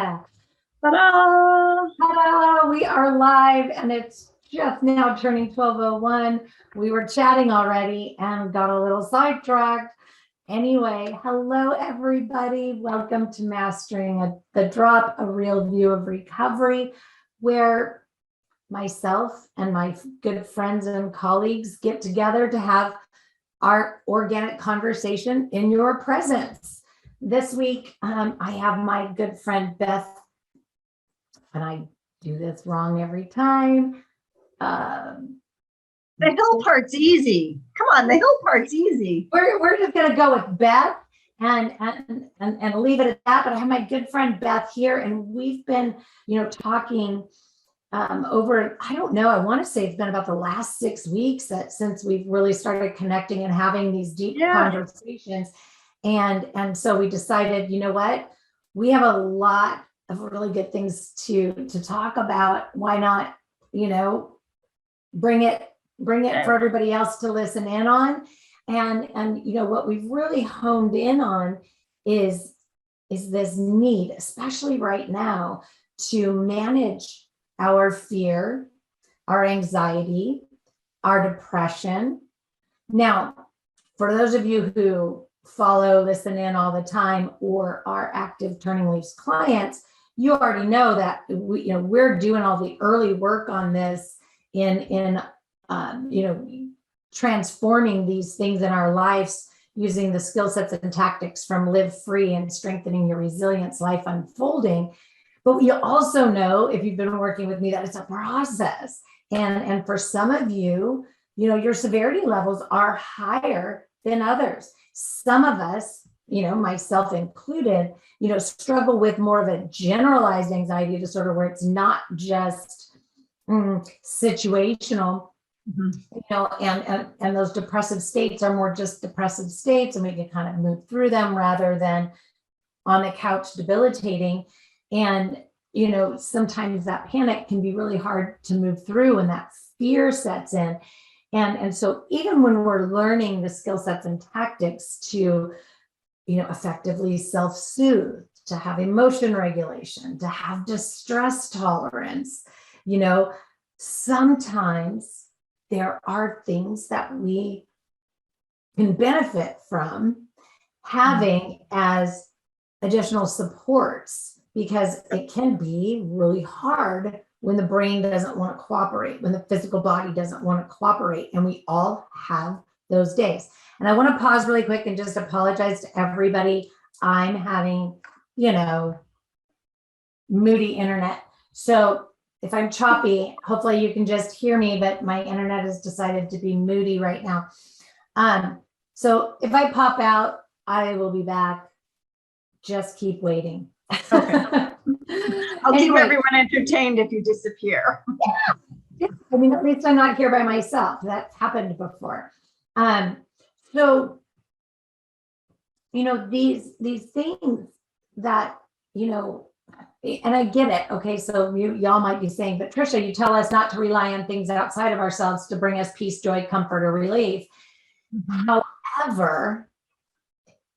Ta-da! Hello, we are live and it's just now turning 12:01. We were chatting already and got a little sidetracked. Anyway, hello everybody. Welcome to Mastering the Drop, a real view of recovery, where myself and my good friends and colleagues get together to have our organic conversation in your presence. This week, I have my good friend Beth, and I do this wrong every time. The hill part's easy. Come on, the hill part's easy. We're just gonna go with Beth and leave it at that. But I have my good friend Beth here, and we've been, talking over, I don't know, I want to say it's been about the last 6 weeks since we've really started connecting and having these deep conversations. And so we decided, you know what, we have a lot of really good things to talk about. Why not, bring it for everybody else to listen in on. And what we've really honed in on is this need, especially right now, to manage our fear, our anxiety, our depression. Now, for those of you who follow, listen in all the time, or are active Turning Leaves clients, you already know that we're doing all the early work on this in transforming these things in our lives using the skill sets and tactics from Live Free and Strengthening Your Resilience Life Unfolding. But you also know, if you've been working with me, that it's a process. And for some of you, your severity levels are higher than others. Some of us, myself included, struggle with more of a generalized anxiety disorder where it's not just situational, and those depressive states are more just depressive states, and we can kind of move through them rather than on the couch debilitating. And, sometimes that panic can be really hard to move through and that fear sets in. And so even when we're learning the skill sets and tactics to, effectively self-soothe, to have emotion regulation, to have distress tolerance, sometimes there are things that we can benefit from having as additional supports, because it can be really hard when the brain doesn't want to cooperate, when the physical body doesn't want to cooperate, and we all have those days. And I want to pause really quick and just apologize to everybody. I'm having, moody internet. So if I'm choppy, hopefully you can just hear me, but my internet has decided to be moody right now. So if I pop out, I will be back. Just keep waiting. Okay. I'll keep everyone entertained if you disappear. Yeah. I mean, at least I'm not here by myself. That's happened before. So, these things that, and I get it. Okay. So y'all might be saying, but Tricia, you tell us not to rely on things outside of ourselves to bring us peace, joy, comfort, or relief. However,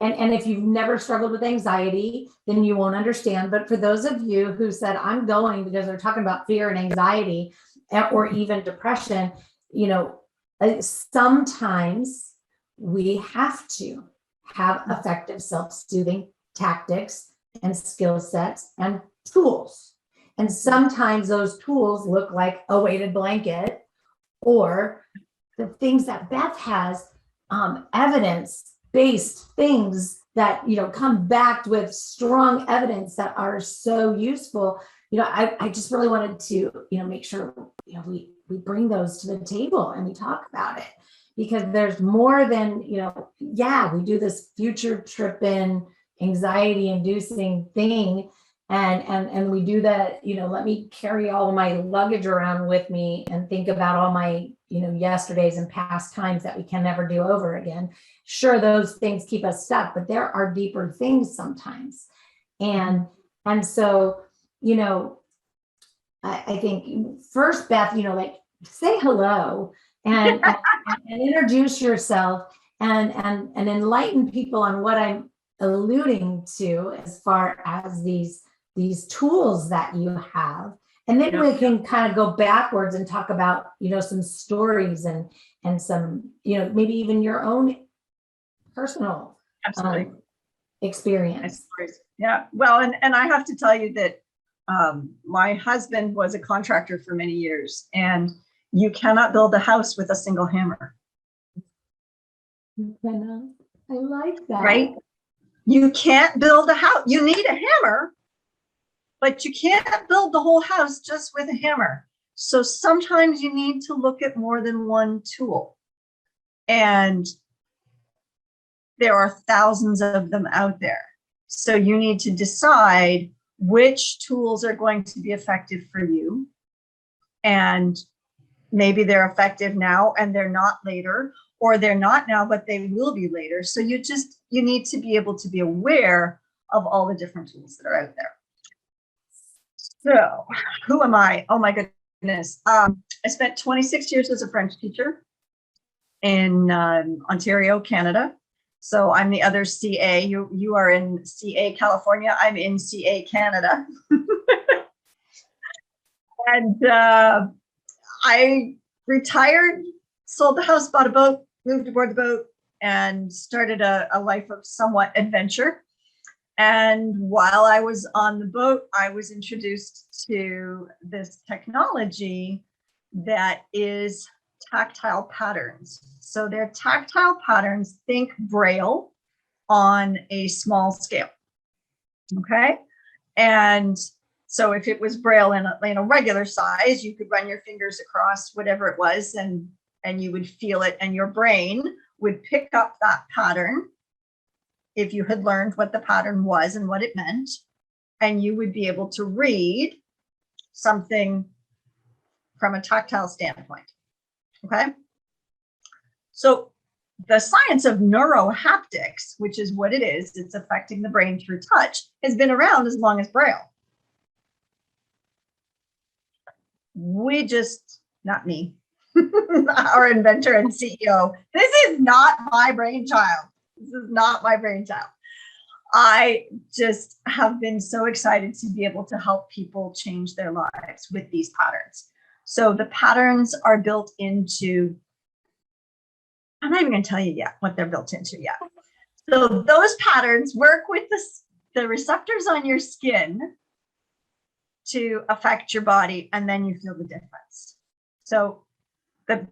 and if you've never struggled with anxiety, then you won't understand. But for those of you who said, I'm going because they're talking about fear and anxiety or even depression, sometimes we have to have effective self-soothing tactics and skill sets and tools. And sometimes those tools look like a weighted blanket, or the things that Beth has, evidence-based things that, come back with strong evidence that are so useful. I just really wanted to, make sure, we bring those to the table and we talk about it, because there's more than, we do this future tripping, anxiety inducing thing. And we do that, let me carry all my luggage around with me and think about all my, yesterdays and past times that we can never do over again. Sure, those things keep us stuck, but there are deeper things sometimes. And so, I think first, Beth, say hello and introduce yourself and enlighten people on what I'm alluding to as far as these these tools that you have. And then we can kind of go backwards and talk about, some stories and some, maybe even your own personal experience. Yeah. Well, and I have to tell you that my husband was a contractor for many years, and you cannot build a house with a single hammer. I like that. Right? You can't build a house. You need a hammer, but you can't build the whole house just with a hammer. So sometimes you need to look at more than one tool. And there are thousands of them out there. So you need to decide which tools are going to be effective for you. And maybe they're effective now and they're not later, or they're not now, but they will be later. So you need to be able to be aware of all the different tools that are out there. So who am I? Oh my goodness. I spent 26 years as a French teacher in Ontario, Canada. So I'm the other CA. You are in CA, California. I'm in CA, Canada. And I retired, sold the house, bought a boat, moved aboard the boat, and started a life of somewhat adventure. And while I was on the boat, I was introduced to this technology that is tactile patterns. So they're tactile patterns, think Braille on a small scale. Okay. And so if it was Braille in a regular size, you could run your fingers across whatever it was, and you would feel it, and your brain would pick up that pattern if you had learned what the pattern was and what it meant, and you would be able to read something from a tactile standpoint. Okay. So the science of neurohaptics, which is what it is, it's affecting the brain through touch, has been around as long as Braille. We just, not me, our inventor and CEO, this is not my brainchild. This is not my brainchild. I just have been so excited to be able to help people change their lives with these patterns. So the patterns are built into, I'm not even going to tell you yet what they're built into yet. So those patterns work with the receptors on your skin to affect your body, and then you feel the difference. So the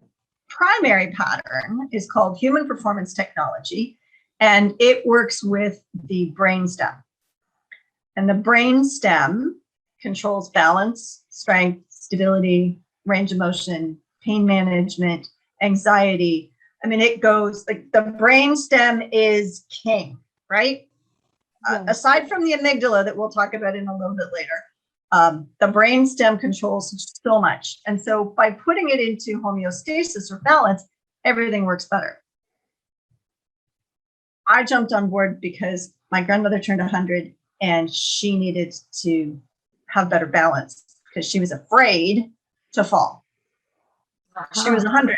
primary pattern is called human performance technology, and it works with the brainstem. And the brainstem controls balance, strength, stability, range of motion, pain management, anxiety. I mean, it goes like the brainstem is king, right? Yeah. Aside from the amygdala that we'll talk about in a little bit later, the brainstem controls so much. And so by putting it into homeostasis or balance, everything works better. I jumped on board because my grandmother turned 100 and she needed to have better balance because she was afraid to fall. She was 100.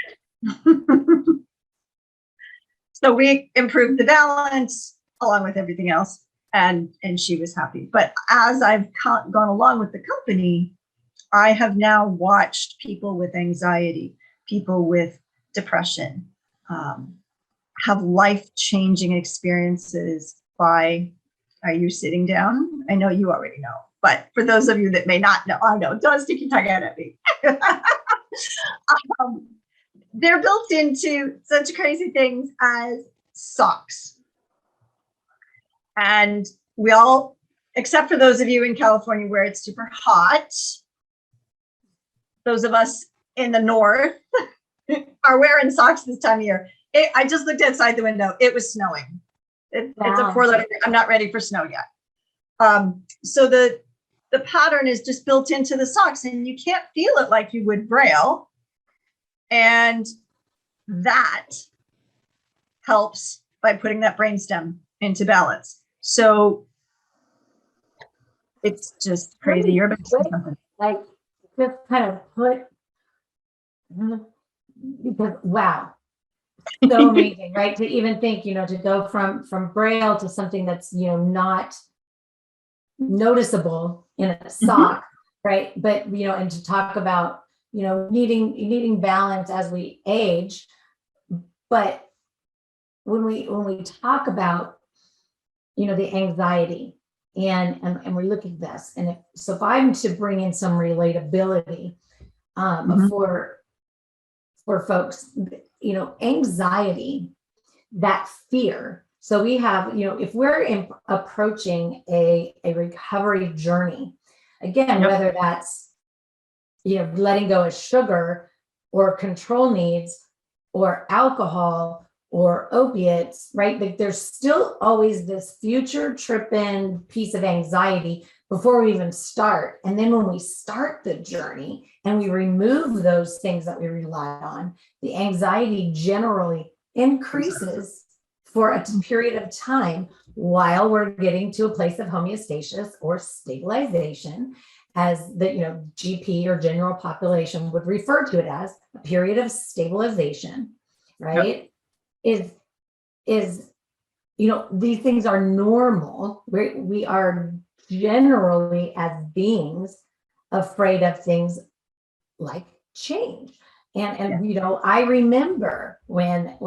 So we improved the balance along with everything else, and she was happy. But as I've gone along with the company, I have now watched people with anxiety, people with depression, have life-changing experiences by, are you sitting down? I know you already know, but for those of you that may not know, I know, don't stick your tongue out at me. They're built into such crazy things as socks. And we all, except for those of you in California where it's super hot, those of us in the north are wearing socks this time of year. I just looked outside the window. It was snowing. It's a 4-letter. I'm not ready for snow yet. So the pattern is just built into the socks, and you can't feel it like you would Braille. And that helps by putting that brainstem into balance. So it's just crazy. You're about to say something. Like, just kind of put, because wow, so amazing, right? To even think, to go from Braille to something that's, not noticeable in a sock, right? But, and to talk about, needing balance as we age. But when we talk about, the anxiety and we look at this, and if I'm to bring in some relatability for folks, anxiety, that fear. So we have, if we're approaching a recovery journey, again, whether that's, letting go of sugar or control needs or alcohol or opiates, right? Like there's still always this future tripping piece of anxiety before we even start. And then when we start the journey and we remove those things that we rely on, the anxiety generally increases for a period of time while we're getting to a place of homeostasis or stabilization, as the GP or general population would refer to it as a period of stabilization, right? Is these things are normal. We are generally, as beings, afraid of things like change. And I remember when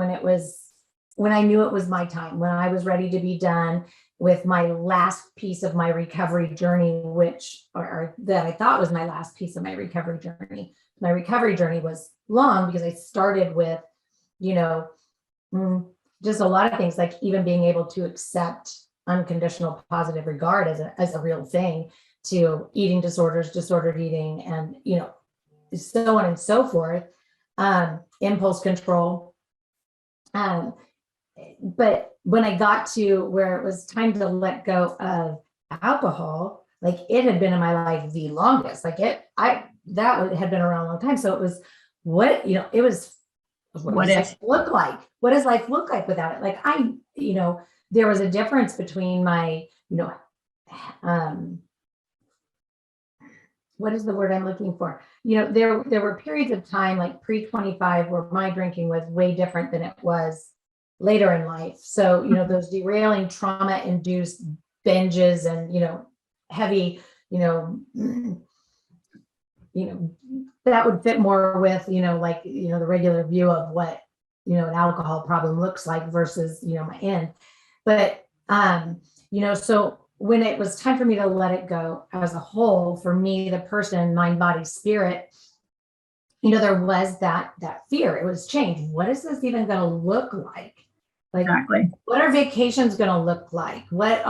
I knew it was my time, when I was ready to be done with my last piece of my recovery journey, or that I thought was my last piece of my recovery journey. My recovery journey was long because I started with, just a lot of things, like even being able to accept unconditional positive regard as a real thing, to eating disorders, disordered eating, and, so on and so forth, impulse control. But when I got to where it was time to let go of alcohol, like it had been in my life the longest, that had been around a long time. So it was what does life look like? What does life look like without it? Like there was a difference between my, what is the word I'm looking for? There were periods of time like pre-25 where my drinking was way different than it was later in life. So, those derailing trauma-induced binges and, heavy, that would fit more with, the regular view of what, an alcohol problem looks like versus, my end. But, so when it was time for me to let it go as a whole, for me, the person, mind, body, spirit, there was that fear. It was change. What is this even going to look like? Like, exactly. What are vacations going to look like? What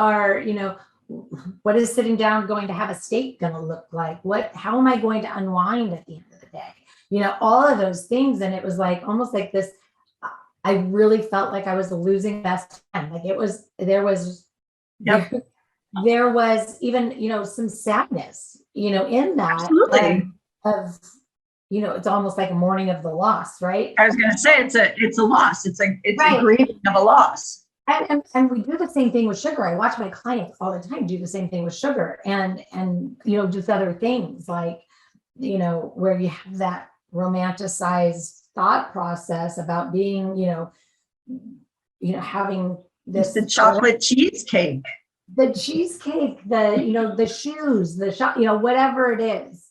is sitting down going to have a steak going to look like? How am I going to unwind at the end of the day? All of those things. And it was like, almost like this, I really felt like I was losing best friend. Like there was even, some sadness, in that. Absolutely. Of it's almost like a mourning of the loss, right? I was going to say it's a loss. It's a grieving of a loss. And we do the same thing with sugar. I watch my clients all the time do the same thing with sugar, and just other things like, where you have that romanticized thought process about being, having this, the chocolate cheesecake, the shoes, the shop, whatever it is,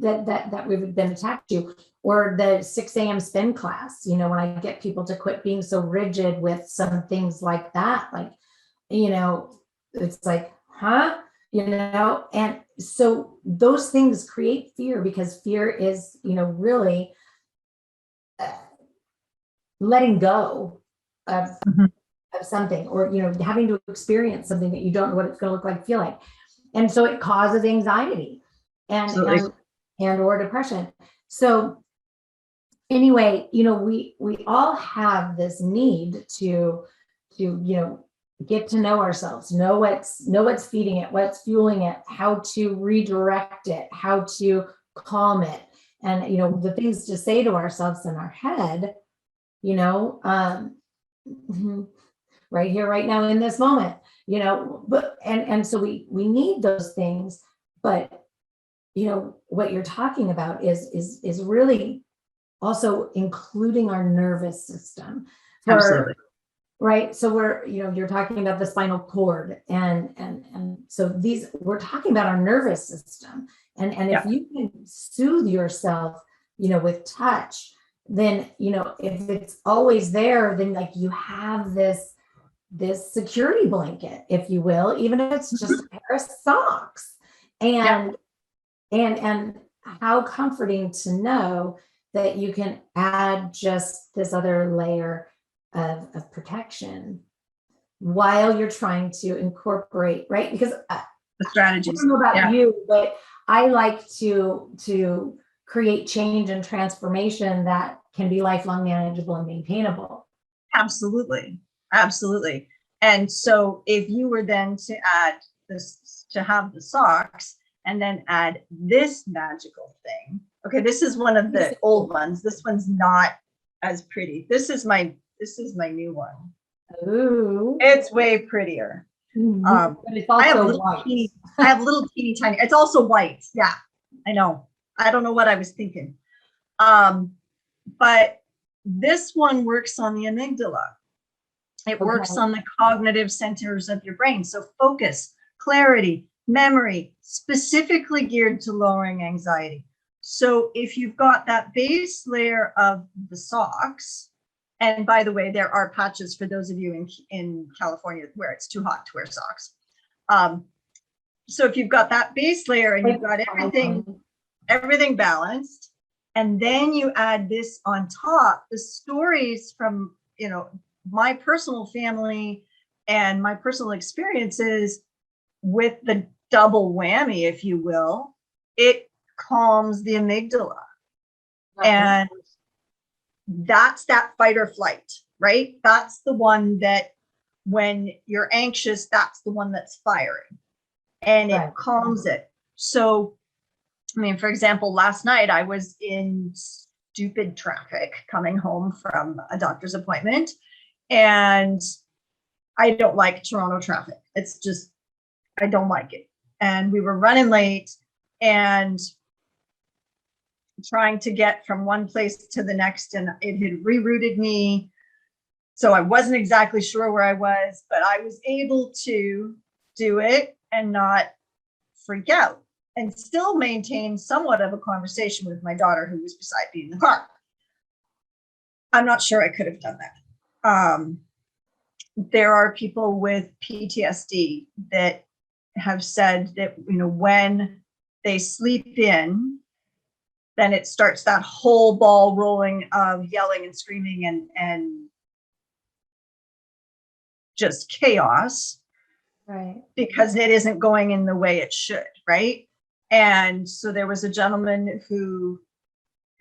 that we've been attached to, or the 6 a.m. spin class, when I get people to quit being so rigid with some things like that, like, it's like, and so those things create fear, because fear is, really letting go of something, or, having to experience something that you don't know what it's going to look like, feel like. And so it causes anxiety and or depression. So anyway, we all have this need to get to know ourselves, know what's feeding it, what's fueling it, how to redirect it, how to calm it, and the things to say to ourselves in our head, right here, right now, in this moment, but and so we need those things. But what you're talking about is really also including our nervous system. Absolutely. right? So we're, you're talking about the spinal cord, and so we're talking about our nervous system, and if you can soothe yourself, with touch, then if it's always there, then like you have this security blanket, if you will, even if it's just a pair of socks, and how comforting to know that you can add just this other layer of protection while you're trying to incorporate, right? Because the strategies. I don't know about you, but I like to create change and transformation that can be lifelong, manageable, and maintainable. Absolutely. Absolutely. And so if you were then to add this, to have the socks and then add this magical thing. Okay, this is one of the old ones. This one's not as pretty. This is my new one. Ooh. It's way prettier. But it's also white. I have little teeny tiny. It's also white. Yeah, I know. I don't know what I was thinking. But this one works on the amygdala. It works on the cognitive centers of your brain. So focus, clarity, memory, specifically geared to lowering anxiety. So if you've got that base layer of the socks, and by the way, there are patches for those of you in California where it's too hot to wear socks. So if you've got that base layer and you've got everything balanced, and then you add this on top, the stories from, my personal family and my personal experiences with the double whammy, if you will, it calms the amygdala. Okay. And that's that fight or flight, right? That's the one that when you're anxious, that's the one that's firing, and it calms it. So, I mean, for example, last night I was in stupid traffic coming home from a doctor's appointment, and I don't like Toronto traffic. It's just, I don't like it. And we were running late and trying to get from one place to the next, and it had rerouted me. So I wasn't exactly sure where I was, but I was able to do it and not freak out and still maintain somewhat of a conversation with my daughter who was beside me in the car. I'm not sure I could have done that. There are people with PTSD that have said that, when they sleep in, then it starts that whole ball rolling of yelling and screaming and just chaos, right? Because it isn't going in the way it should, right? And so there was a gentleman who,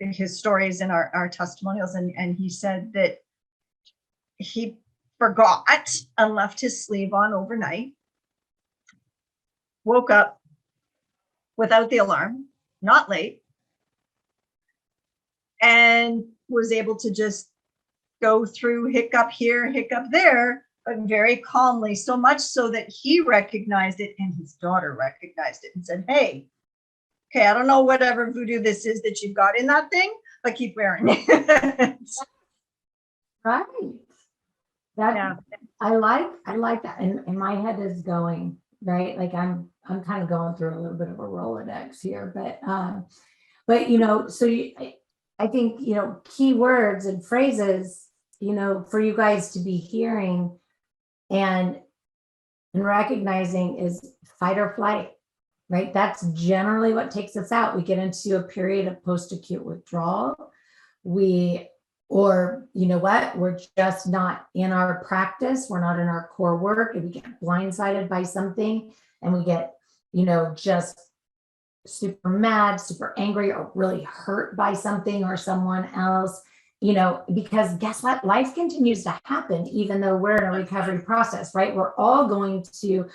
his stories in our testimonials, and he said that he forgot and left his sleeve on overnight, woke up without the alarm, not late, and was able to just go through hiccup here, hiccup there, but very calmly, so much so that he recognized it and his daughter recognized it and said, hey, okay, I don't know whatever voodoo this is that you've got in that thing, but keep wearing it. Right. I like that. And my head is going, right? Like I'm kind of going through a little bit of a Rolodex here, but so I think, key words and phrases, for you guys to be hearing and recognizing is fight or flight, right? That's generally what takes us out. We get into a period of post-acute withdrawal. Or you know what, we're just not in our practice. We're not in our core work, and we get blindsided by something and we get, just super mad, super angry, or really hurt by something or someone else, because guess what? Life continues to happen, even though we're in a recovery process, right? We're all going to,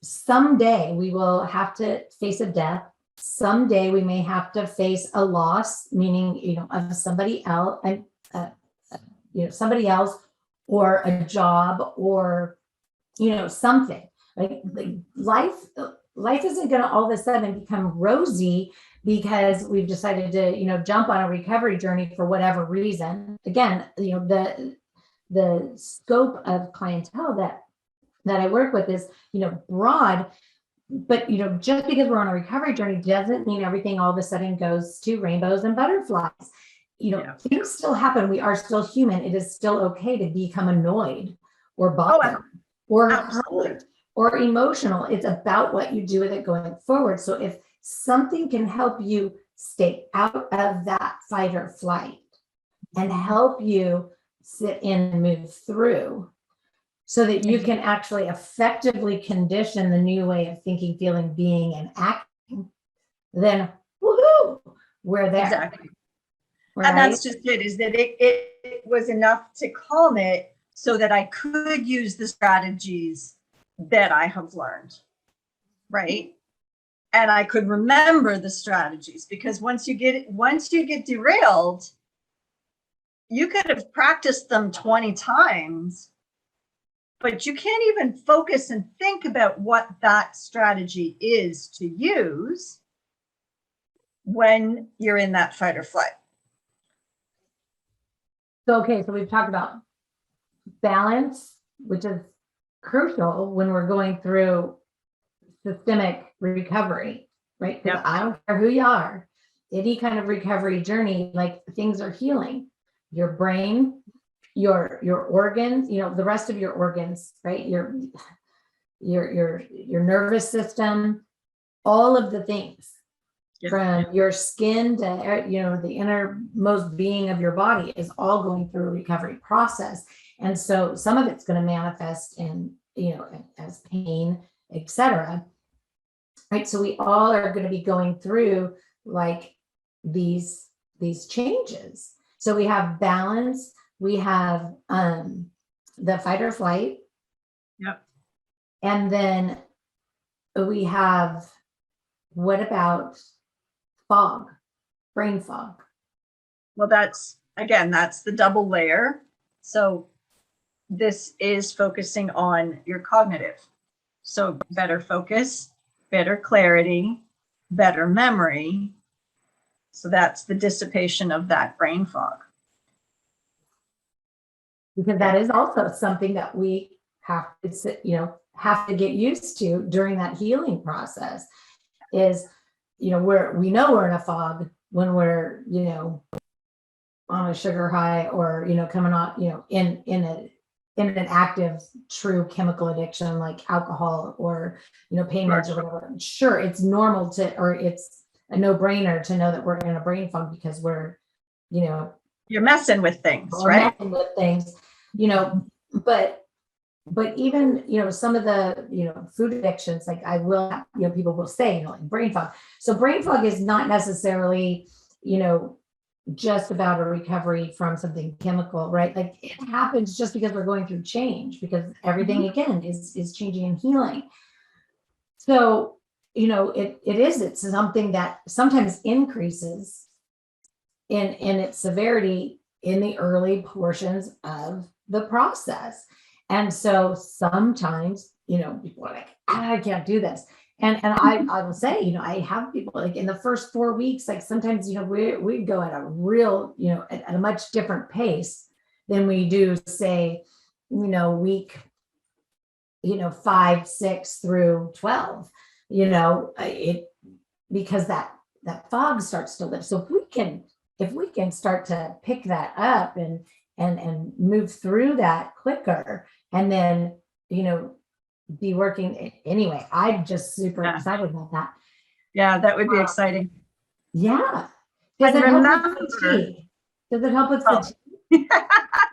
someday we will have to face a death. Someday we may have to face a loss, meaning, of somebody else, somebody else, or a job, or, something. Like life isn't going to all of a sudden become rosy because we've decided to, jump on a recovery journey for whatever reason. Again, the scope of clientele that I work with is, broad, but, just because we're on a recovery journey doesn't mean everything all of a sudden goes to rainbows and butterflies. Things still happen. We are still human. It is still okay to become annoyed or bothered or hurt or emotional. It's about what you do with it going forward. So if something can help you stay out of that fight or flight and help you sit in and move through so that you can actually effectively condition the new way of thinking, feeling, being, and acting, then woohoo, we're there. Exactly. Right? And that's just it, is that it was enough to calm it so that I could use the strategies that I have learned, right? And I could remember the strategies, because once you get derailed, you could have practiced them 20 times, but you can't even focus and think about what that strategy is to use when you're in that fight or flight. So, okay, so we've talked about balance, which is crucial when we're going through systemic recovery, right? Because I don't care who you are, any kind of recovery journey, like things are healing. Your brain, your organs, the rest of your organs, right? Your nervous system, all of the things. From your skin to the innermost being of your body is all going through a recovery process. And so some of it's going to manifest in as pain, etc. Right, so we all are going to be going through like these changes. So we have balance, we have the fight or flight, and then we have, what about fog, brain fog? Well, that's the double layer. So this is focusing on your cognitive. So better focus, better clarity, better memory. So that's the dissipation of that brain fog. Because that is also something that we have to get used to during that healing process is, we know we're in a fog when we're, on a sugar high or, coming on, in an active, true chemical addiction like alcohol or, pain meds or whatever. Sure, it's normal or it's a no-brainer to know that we're in a brain fog because we're, you're messing with things, right? Messing with things, but even, some of the, food addictions, like I will, people will say, like brain fog. So brain fog is not necessarily, just about a recovery from something chemical, right? Like it happens just because we're going through change, because everything again is changing and healing. So, it's something that sometimes increases in its severity in the early portions of the process. And so sometimes, people are like, I can't do this. And I will say, I have people like in the first 4 weeks, like sometimes, we go at a real, at a much different pace than we do, say, week, 5, 6 through 12, because that fog starts to lift. So if we can start to pick that up and move through that quicker, and then, be working anyway. I'm just super excited about that. Yeah, that would be exciting. Yeah. Does it help with fatigue?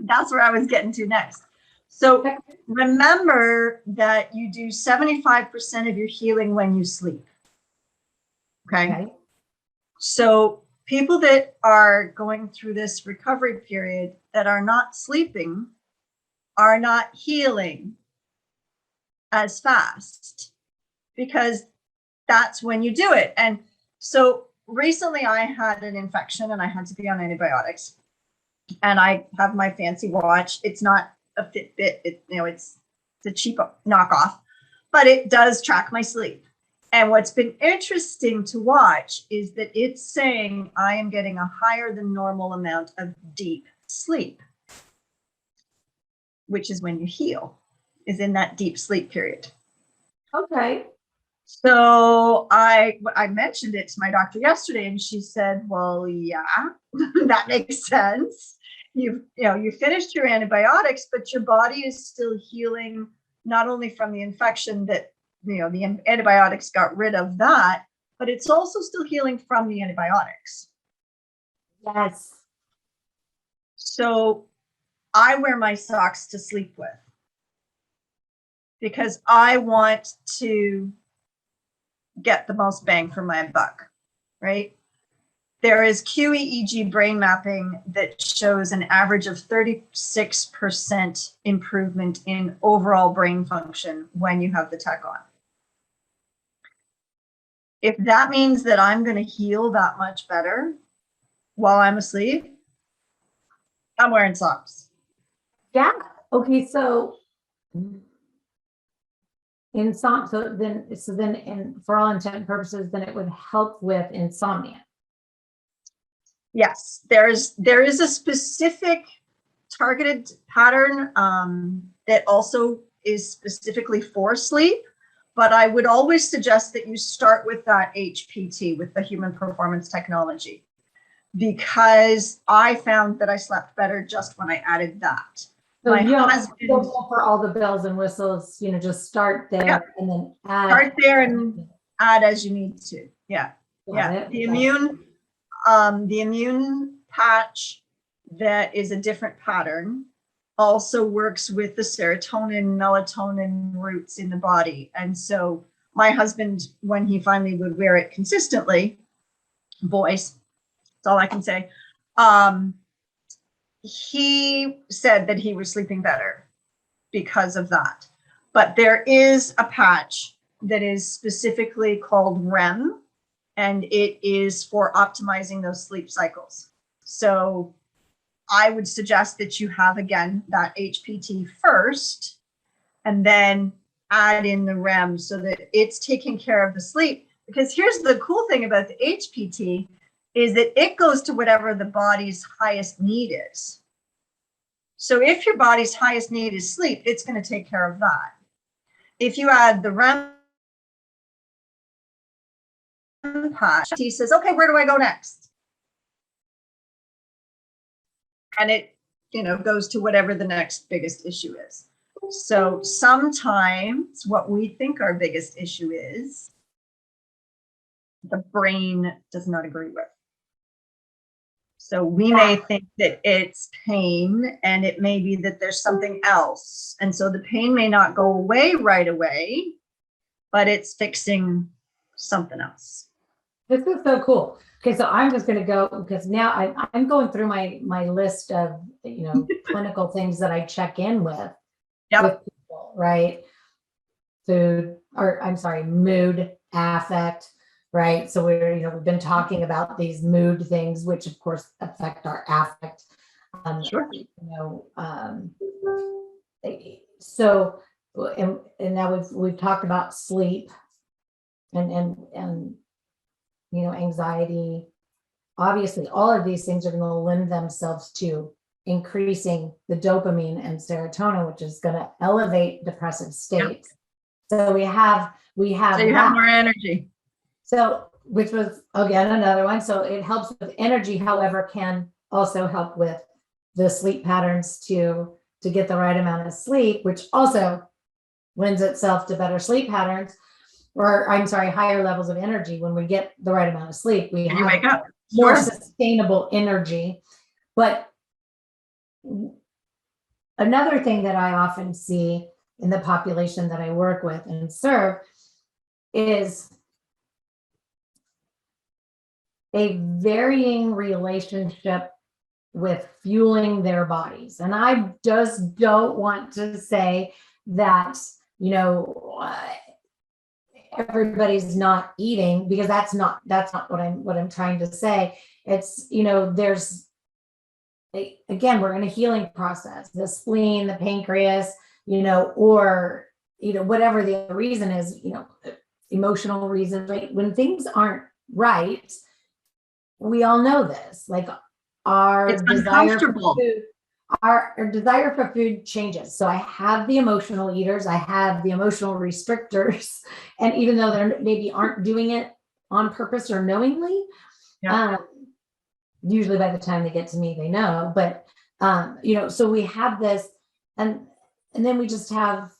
That's where I was getting to next. So remember that you do 75% of your healing when you sleep. Okay. So people that are going through this recovery period that are not sleeping are not healing as fast, because that's when you do it. And so recently I had an infection and I had to be on antibiotics, and I have my fancy watch. It's not a Fitbit, it's a cheap knockoff, but it does track my sleep. And what's been interesting to watch is that it's saying I am getting a higher than normal amount of deep sleep. which is when you heal, is in that deep sleep period. Okay. So I mentioned it to my doctor yesterday, and she said, well, yeah, that makes sense. You finished your antibiotics, but your body is still healing, not only from the infection that, the antibiotics got rid of that, but it's also still healing from the antibiotics. Yes. So I wear my socks to sleep with because I want to get the most bang for my buck, right? There is QEG Brain Mapping that shows an average of 36% improvement in overall brain function when you have the tech on. If that means that I'm going to heal that much better while I'm asleep, I'm wearing socks. Yeah. Okay. So for all intent and purposes, then it would help with insomnia. Yes, there is a specific targeted pattern that also is specifically for sleep, but I would always suggest that you start with that HPT, with the human performance technology, because I found that I slept better just when I added that. So you don't go for all the bells and whistles, just start there, yeah, and then add. Start there and add as you need to. Yeah. Yeah. The immune patch that is a different pattern also works with the serotonin, melatonin roots in the body. And so my husband, when he finally would wear it consistently, boys, that's all I can say, he said that he was sleeping better because of that. But there is a patch that is specifically called REM, and it is for optimizing those sleep cycles. So I would suggest that you have, again, that HPT first, and then add in the REM so that it's taking care of the sleep. Because here's the cool thing about the HPT is that it goes to whatever the body's highest need is. So if your body's highest need is sleep, it's going to take care of that. If you add the REM patch, he says, okay, where do I go next? And it, goes to whatever the next biggest issue is. So sometimes what we think our biggest issue is, the brain does not agree with. So we may think that it's pain, and it may be that there's something else. And so the pain may not go away right away, but it's fixing something else. This is so cool. Okay, so I'm just going to go, because now I'm going through my list of, clinical things that I check in with, yep, with people, right? Mood, affect, right? So we've been talking about these mood things, which of course affect our affect. Sure. So, and now we've talked about sleep and anxiety. Obviously, all of these things are going to lend themselves to increasing the dopamine and serotonin, which is going to elevate depressive states. Yep. So we have so you have more energy. So, which was again another one. So it helps with energy, however, can also help with the sleep patterns to get the right amount of sleep, which also lends itself to better sleep patterns, or higher levels of energy. When we get the right amount of sleep, we have wake up. More sustainable energy. But another thing that I often see in the population that I work with and serve is a varying relationship with fueling their bodies. And I just don't want to say that, everybody's not eating, because that's not what I'm trying to say. It's, there's, again, we're in a healing process, the spleen, the pancreas, or, whatever the reason is, emotional reasons, right? When things aren't right, we all know this, like our desire for food, our desire for food changes. So I have the emotional eaters, I have the emotional restrictors, and even though they maybe aren't doing it on purpose or knowingly, usually by the time they get to me, they know. But so we have this, and then we just have,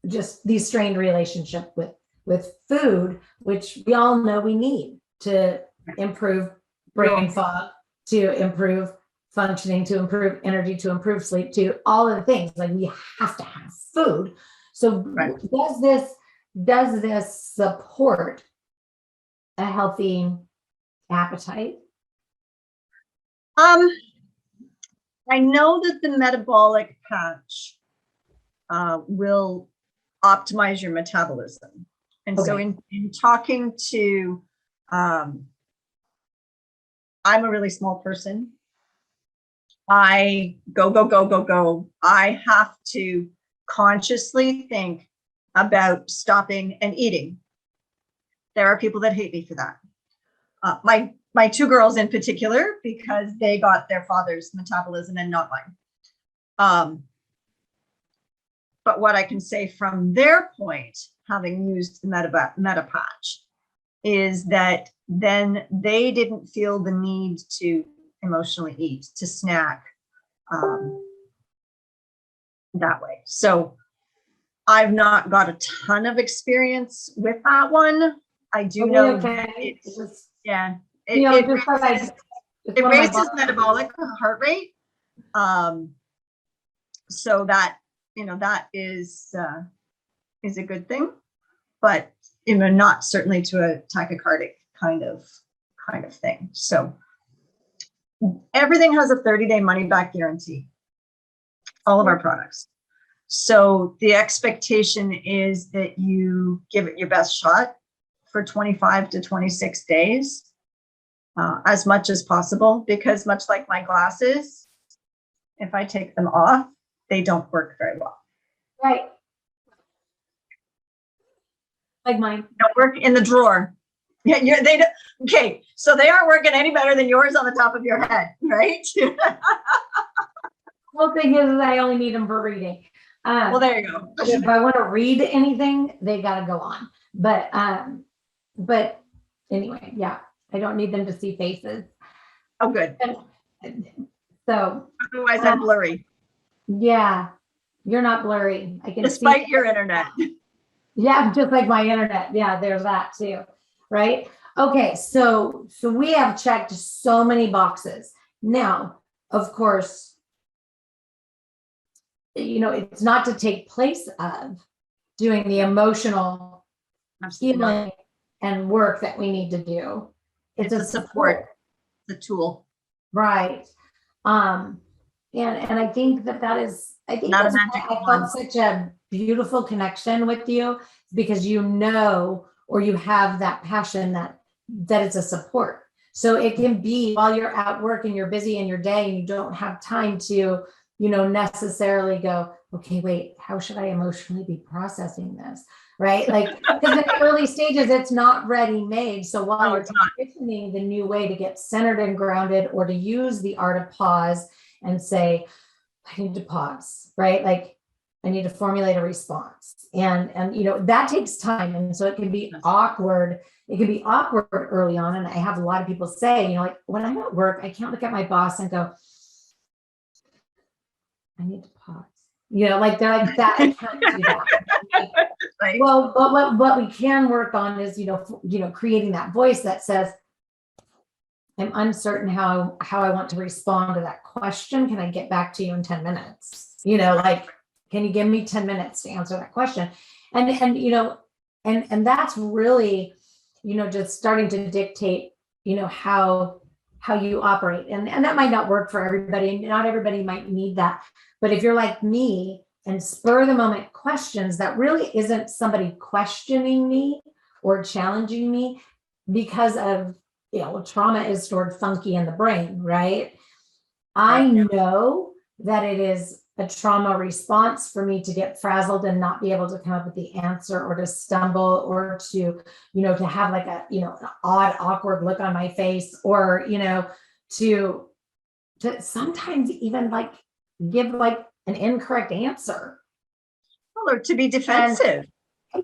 just these strained relationship with food, which we all know we need to improve brain fog, to improve functioning, to improve energy, to improve sleep, to all of the things. Like, we have to have food. So does this support a healthy appetite? I know that the metabolic patch will optimize your metabolism. And so in talking to, I'm a really small person. I go. I have to consciously think about stopping and eating. There are people that hate me for that. My two girls in particular, because they got their father's metabolism and not mine. But what I can say from their point, having used the meta patch, is that then they didn't feel the need to emotionally eat, to snack that way. So I've not got a ton of experience with that one. I do know that it raises metabolic heart rate. So that, that is a good thing, but not certainly to a tachycardic kind of thing. So everything has a 30-day money back guarantee, all of our products. So the expectation is that you give it your best shot for 25 to 26 days, as much as possible, because much like my glasses, if I take them off, they don't work very well. Right. Like mine. Don't work in the drawer. Yeah, they don't. Okay, so they aren't working any better than yours on the top of your head, right? Well, thing is, I only need them for reading. Well, there you go. If I want to read anything, they got to go on. But anyway, yeah, I don't need them to see faces. Oh, good. So otherwise, I'm blurry. Yeah, you're not blurry. I can despite your internet. Yeah, just like my internet. Yeah, there's that too, right? Okay, so we have checked so many boxes. Now, of course, it's not to take place of doing the emotional healing and work that we need to do. It's a support. The tool. Right. And I think that is, I think that's why I felt such a beautiful connection with you, because or you have that passion that it's a support. So it can be while you're at work and you're busy in your day and you don't have time to, necessarily go, okay, wait, how should I emotionally be processing this? Right? Like, because in the early stages, it's not ready made. So while you're transitioning the new way to get centered and grounded, or to use the art of pause and say, I need to pause, right? Like, I need to formulate a response. And that takes time. And so it can be awkward. It can be awkward early on. And I have a lot of people say, like, when I'm at work, I can't look at my boss and go, I need to pause. Like, they're like that. I can't do that. Right. Well, but what we can work on is, creating that voice that says, I'm uncertain how I want to respond to that question. Can I get back to you in 10 minutes? Like, can you give me 10 minutes to answer that question? And that's really, just starting to dictate, how you operate. And that might not work for everybody, and not everybody might need that. But if you're like me and spur of the moment questions, that really isn't somebody questioning me or challenging me because of, trauma is stored funky in the brain, right? I know that it is a trauma response for me to get frazzled and not be able to come up with the answer, or to stumble, or to, to have like a, an odd, awkward look on my face, or, to to sometimes even like give like an incorrect answer. Or to be defensive.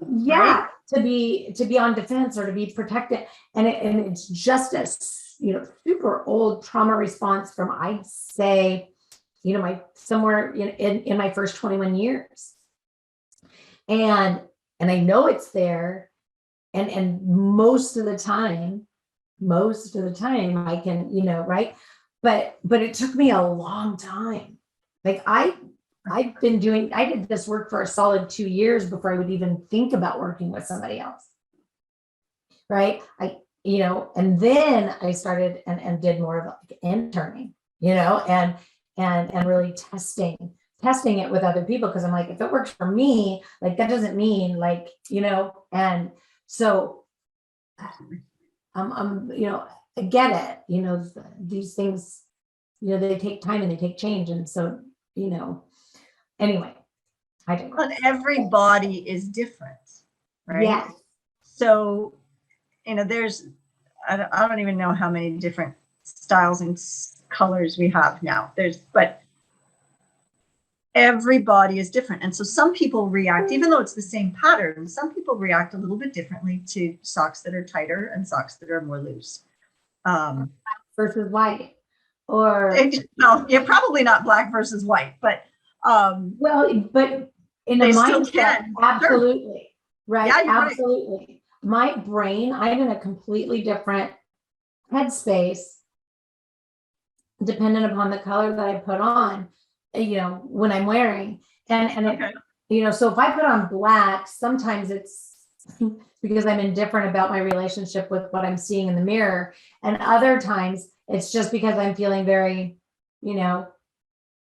Yeah, right? to be on defense or to be protected. And it's just a, super old trauma response from, I'd say, my somewhere in my first 21 years. And I know it's there. And most of the time I can, right. But it took me a long time. Like I did this work for a solid 2 years before I would even think about working with somebody else. Right. And then I started and did more of like interning, and really testing it with other people. Cause I'm like, if it works for me, like that doesn't mean like, and so I get it, these things, they take time and they take change. And so, anyway, But every body is different, right? Yes. So, there's, I don't even know how many different styles and colors we have now. But every body is different. And so some people react, even though it's the same pattern, some people react a little bit differently to socks that are tighter and socks that are more loose. Versus white. Or well, yeah, probably not black versus white, but but in a mindset, absolutely. Right. Yeah, absolutely. Right. My brain, I'm in a completely different headspace dependent upon the color that I put on, when I'm wearing. And okay. So if I put on black, sometimes it's because I'm indifferent about my relationship with what I'm seeing in the mirror. And other times it's just because I'm feeling very, I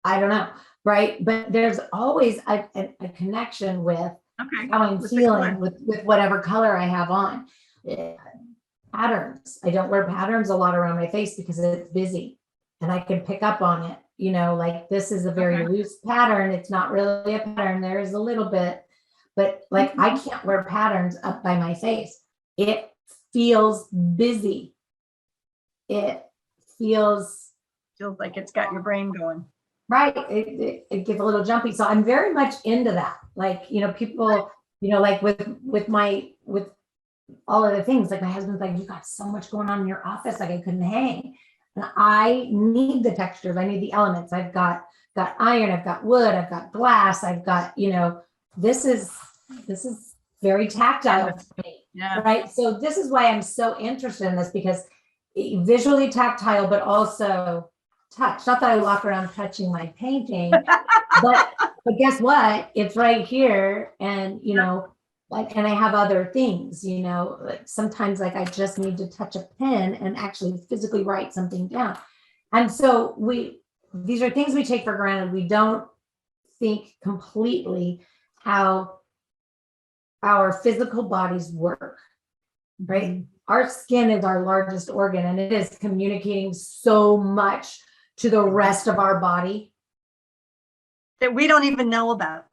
don't know. Right. But there's always a connection with how I'm feeling with whatever color I have on. Patterns. I don't wear patterns a lot around my face because it's busy and I can pick up on it. Like this is a very loose pattern. It's not really a pattern. There is a little bit, but like I can't wear patterns up by my face. It feels busy. It feels like it's got your brain going. Right. It gets a little jumpy. So I'm very much into that. Like, people, like with all of the things, like my husband's like, you got so much going on in your office. Like I couldn't hang. And I need the textures. I need the elements. I've got iron. I've got wood. I've got glass. I've got, this is very tactile for me. Yeah. Right. So this is why I'm so interested in this, because visually tactile, but also touch. Not that I walk around touching my painting, but guess what? It's right here. And, and I have other things, like sometimes like I just need to touch a pen and actually physically write something down. And so these are things we take for granted. We don't think completely how our physical bodies work, right? Mm-hmm. Our skin is our largest organ and it is communicating so much to the rest of our body that we don't even know about.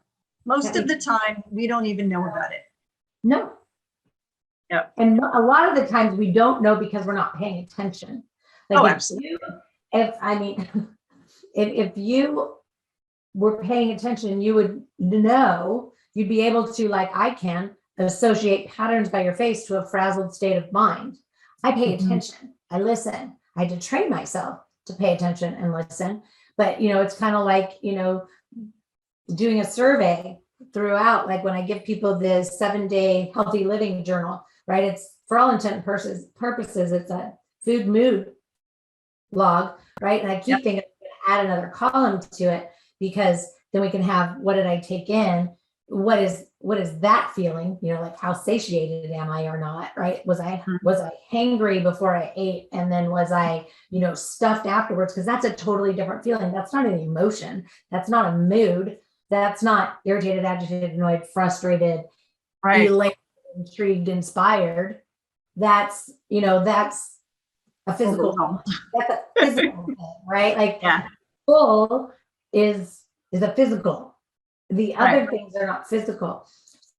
Most of the time, we don't even know about it. No. Yeah. And a lot of the times we don't know because we're not paying attention. Like absolutely. If you were paying attention, you would know, you'd be able to, like I can, associate patterns by your face to a frazzled state of mind. I pay attention. I listen. I had to train myself to pay attention and listen. But, it's kind of like, doing a survey throughout, like when I give people the 7-day healthy living journal, right? It's for all intent and purposes, it's a food mood log, right? And I keep thinking I'm gonna add another column to it because then we can have, what did I take in? What is that feeling? Like how satiated am I or not, right? Was I hangry before I ate? And then was I, stuffed afterwards? Because that's a totally different feeling. That's not an emotion. That's not a mood. That's not irritated, agitated, annoyed, frustrated, elated, intrigued, inspired. That's a physical, that's a physical thing, right? Like full is a physical. The other things are not physical.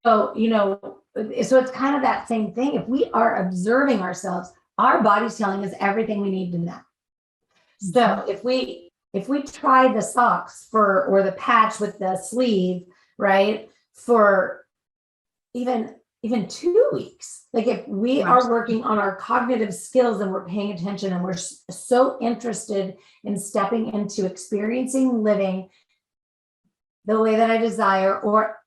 So, so it's kind of that same thing. If we are observing ourselves, our body's telling us everything we need to know. So if we if we try the socks or the patch with the sleeve, right, for even 2 weeks, like if we are working on our cognitive skills and we're paying attention and we're so interested in stepping into experiencing living the way that I desire or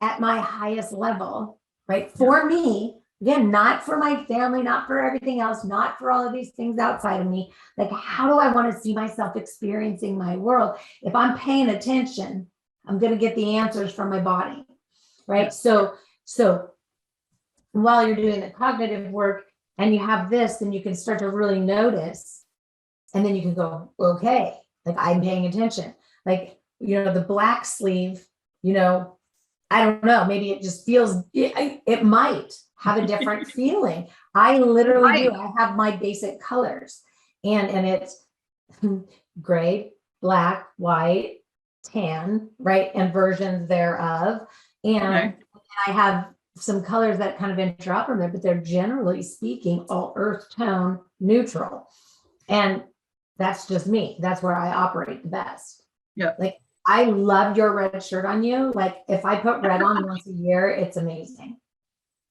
at my highest level, right? For me, again, not for my family, not for everything else, not for all of these things outside of me. Like, how do I want to see myself experiencing my world? If I'm paying attention, I'm going to get the answers from my body, right? So while you're doing the cognitive work and you have this, then you can start to really notice. And then you can go, okay, like I'm paying attention. Like, the black sleeve, I don't know, maybe it just feels, it might have a different feeling. I literally do. I have my basic colors and it's gray, black, white, tan, right? And versions thereof. And I have some colors that kind of interrupt from there, but they're generally speaking all earth tone neutral. And that's just me. That's where I operate the best. Yeah. Like, I love your red shirt on you. Like, if I put red on once a year, it's amazing.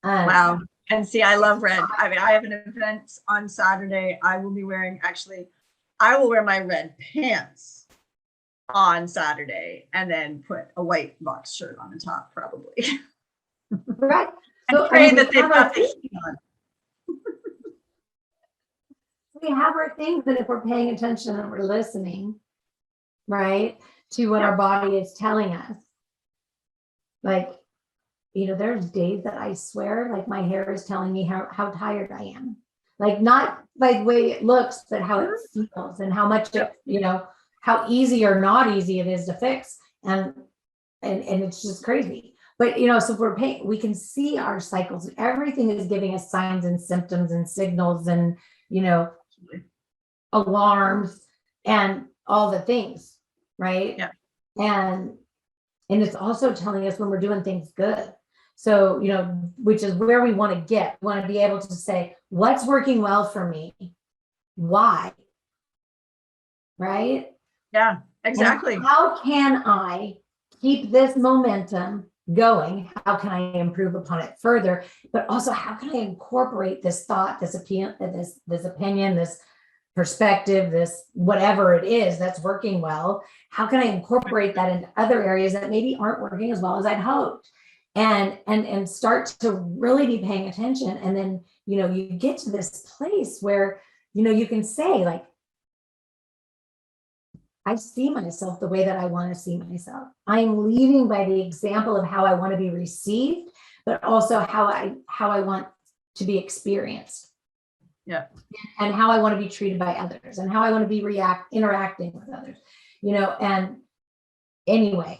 Wow. And see, I love red. I mean, I have an event on Saturday. I will be wearing, I will wear my red pants on Saturday and then put a white box shirt on the top, probably. Right. And pray that they've got the heat on. We have our things that if we're paying attention and we're listening, right, to what our body is telling us. Like, there's days that I swear, like my hair is telling me how tired I am. Like, not by the way it looks, but how it feels and how much it, how easy or not easy it is to fix. And it's just crazy. But, so if we're paying, we can see our cycles. Everything is giving us signs and symptoms and signals and, alarms and all the things, right? Yeah. And it's also telling us when we're doing things good. So, which is where we want to get. We want to be able to say, what's working well for me? Why? Right? Yeah, exactly. And how can I keep this momentum going? How can I improve upon it further? But also, how can I incorporate this thought, this opinion, this perspective, this whatever it is that's working well? How can I incorporate that into other areas that maybe aren't working as well as I'd hoped? And start to really be paying attention. And then, you get to this place where, you can say, like, I see myself the way that I want to see myself. I'm leading by the example of how I want to be received, but also how I want to be experienced. Yeah. And how I want to be treated by others and how I want to be interacting with others, and anyway,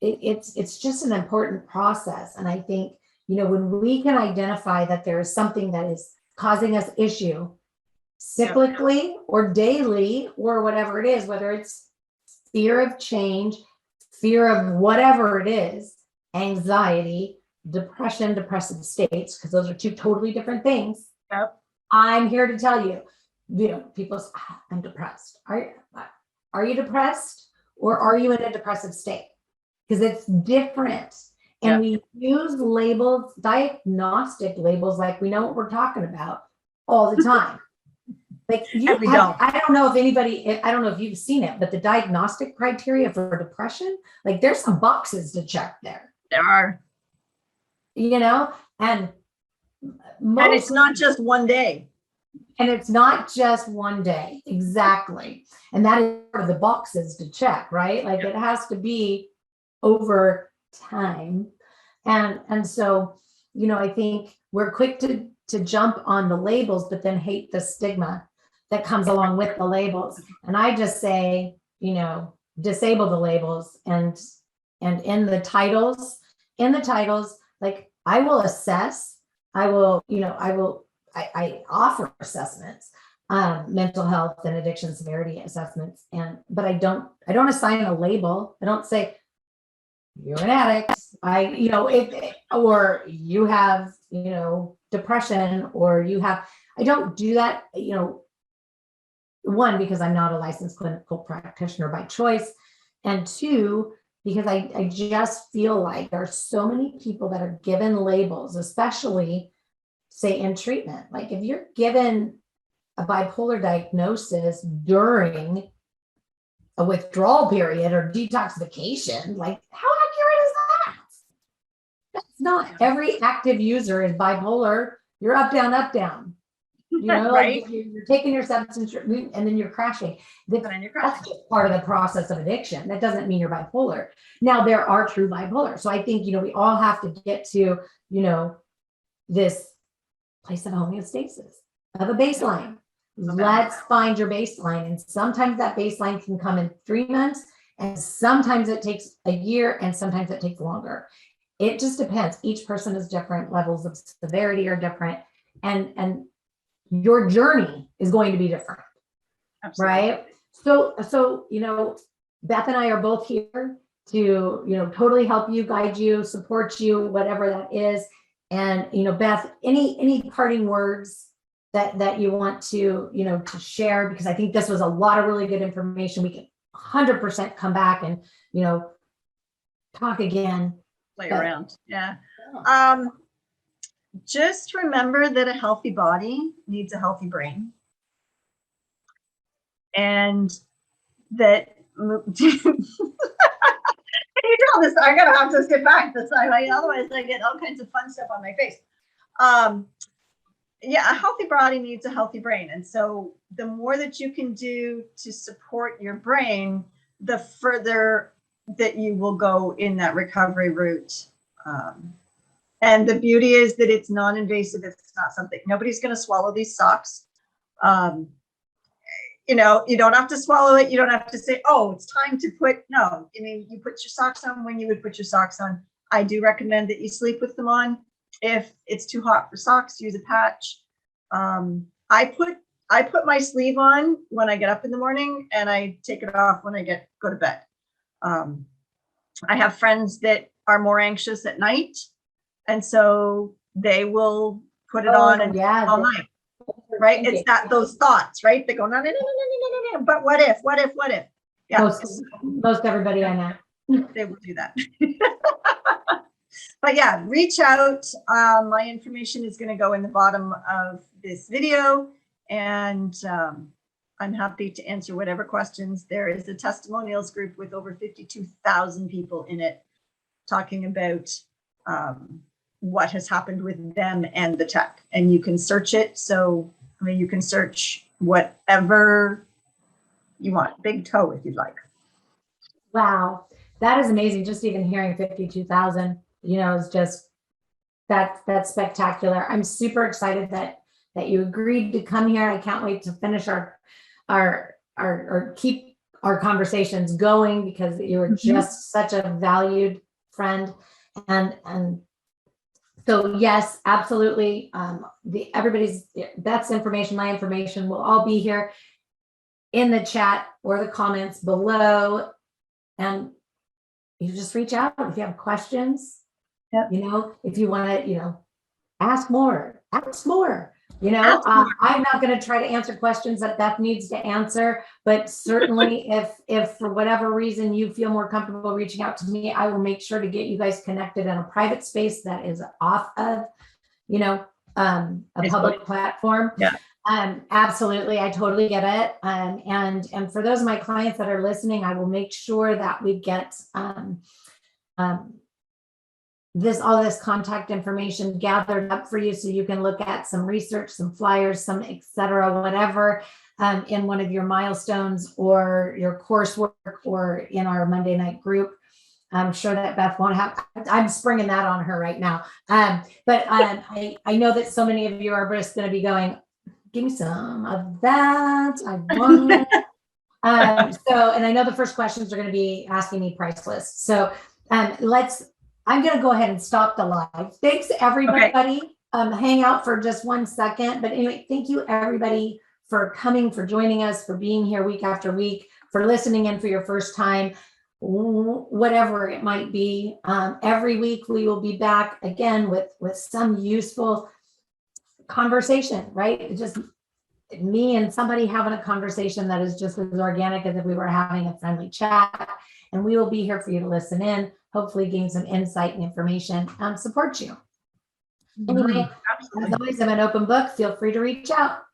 it's just an important process. And I think, when we can identify that there is something that is causing us issue cyclically or daily or whatever it is, whether it's fear of change, fear of whatever it is, anxiety, depression, depressive states, because those are two totally different things. Yep. I'm here to tell you, people say, I'm depressed. Are you depressed or are you in a depressive state? Because it's different. And we use labels, diagnostic labels, like we know what we're talking about all the time. Like I don't know if you've seen it, but the diagnostic criteria for depression, like there's some boxes to check there. There are. And it's not just one day. And it's not just one day. Exactly. And that is part of the boxes to check, right? Like it has to be over time. And so, I think we're quick to jump on the labels, but then hate the stigma that comes along with the labels. And I just say, disable the labels and in the titles, like I will assess, I offer assessments, mental health and addiction severity assessments. But I don't assign a label. I don't say you're an addict. Or you have, depression, or I don't do that. one, because I'm not a licensed clinical practitioner by choice, and two, because I just feel like there are so many people that are given labels, especially say in treatment. Like if you're given a bipolar diagnosis during a withdrawal period or detoxification, like how accurate is that? That's not every active user is bipolar. You're up, down. You know, Right. like you're taking your substance and then you're crashing. That's just part of the process of addiction. That doesn't mean you're bipolar. Now, there are true bipolar. So I think, we all have to get to, this place of homeostasis, of a baseline. Let's find your baseline. And sometimes that baseline can come in 3 months, and sometimes it takes a year, and sometimes it takes longer. It just depends. Each person is different. Levels of severity are different. And your journey is going to be different. Absolutely. Right? So, Beth and I are both here to, totally help you, guide you, support you, whatever that is. And, Beth, any parting words that you want to, to share, because I think this was a lot of really good information. We can 100% come back and, talk again. Play around. Yeah. Just remember that a healthy body needs a healthy brain. And that you tell this, I'm gonna have to skip back this time. Otherwise I get all kinds of fun stuff on my face. Yeah, a healthy body needs a healthy brain. And so the more that you can do to support your brain, the further that you will go in that recovery route. And the beauty is that it's non-invasive. It's not something, nobody's going to swallow these socks. You don't have to swallow it. You don't have to say, oh, it's time to no, you put your socks on when you would put your socks on. I do recommend that you sleep with them on. If it's too hot for socks, use a patch. I put my sleeve on when I get up in the morning, and I take it off when I go to bed. I have friends that are more anxious at night, and so they will put it on and all night. Right? It's those thoughts, right? They go, no, but what if? Yeah. Most everybody I know. They will do that. But yeah, reach out. My information is going to go in the bottom of this video, and I'm happy to answer whatever questions. There is a testimonials group with over 52,000 people in it talking about what has happened with them and the tech, and you can search it. So, you can search whatever you want, big toe if you'd like. Wow, that is amazing. Just even hearing 52,000, is just, that's spectacular. I'm super excited that you agreed to come here. I can't wait to finish our keep our conversations going, because you are just such a valued friend. And so yes, absolutely. Beth's information, my information will all be here in the chat or the comments below. And you just reach out if you have questions. Yep. If you want to, ask more. I'm not going to try to answer questions that Beth needs to answer, but certainly if for whatever reason you feel more comfortable reaching out to me, I will make sure to get you guys connected in a private space that is off of, a public platform. Yeah. Absolutely. I totally get it. And for those of my clients that are listening, I will make sure that we get, all this contact information gathered up for you, so you can look at some research, some flyers, some et cetera, whatever, in one of your milestones or your coursework or in our Monday night group. I'm sure that Beth won't have, I'm springing that on her right now. But I know that so many of you are just going to be going, give me some of that. I want it. And I know the first questions are going to be asking me price lists. So I'm going to go ahead and stop the live. Thanks, everybody. Okay. Hang out for just 1 second. But anyway, thank you, everybody, for coming, for joining us, for being here week after week, for listening in for your first time, whatever it might be. Every week we will be back again with some useful conversation, right? Just me and somebody having a conversation that is just as organic as if we were having a friendly chat. And we will be here for you to listen in, hopefully gain some insight and information, support you. Anyway, as always, I'm an open book. Feel free to reach out.